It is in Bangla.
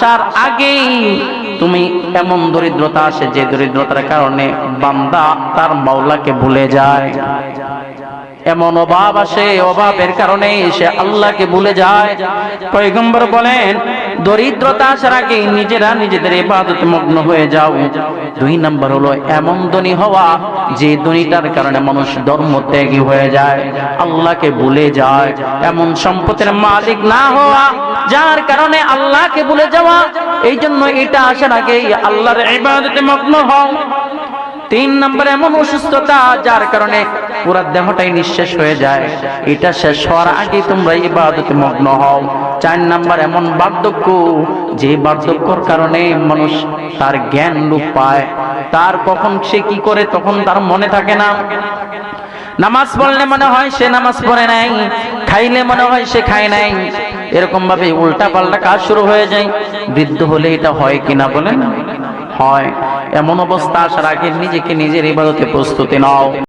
আসার আগেই তুমি এমন দরিদ্রতা আসে যে দরিদ্রতার কারণে বান্দা তার মাওলাকে ভুলে যায়। এমন অভাব আসে, অভাবের কারণে সে আল্লাহকে ভুলে যায়। পয়গম্বর বলেন দরিদ্রতা আসার আগে নিজেরা নিজেদের ইবাদতে মগ্ন হয়ে যাও। 2 নাম্বার হলো এমন ধনী হওয়া যে ধনীটার কারণে মানুষ ধর্ম ত্যাগী হয়ে যায়, আল্লাহকে ভুলে যায়। এমন সম্পদের মালিক না হওয়া যার কারণে আল্লাহকে ভুলে যাওয়া। এই জন্য এটা আসার আগে আল্লাহর ইবাদতে মগ্ন হও। 3 নম্বর এমন অসুস্থতা যার কারণে পুরো দেহটাই নিঃশেষ হয়ে যায়, এটা শেষ হওয়ার আগে তোমরা ইবাদতে মগ্ন হও। 4 নম্বর এমন বার্ধক্য যে বার্ধক্যর কারণে মানুষ তার জ্ঞান লোপ পায়, তার কখন সে কি করে তখন তার মনে থাকে না। নামাজ পড়লে মনে হয় সে নামাজ পড়ে নাই, খাইলে মনে হয় সে খায় নাই, এরকম ভাবে উল্টা পাল্টা কাজ শুরু হয়ে যায়। বৃদ্ধ হলে এটা হয় কিনা বলেন? হয়। এমন অবস্থা আসার আগে নিজেকে নিজের ইবাদতে প্রস্তুতি নাও।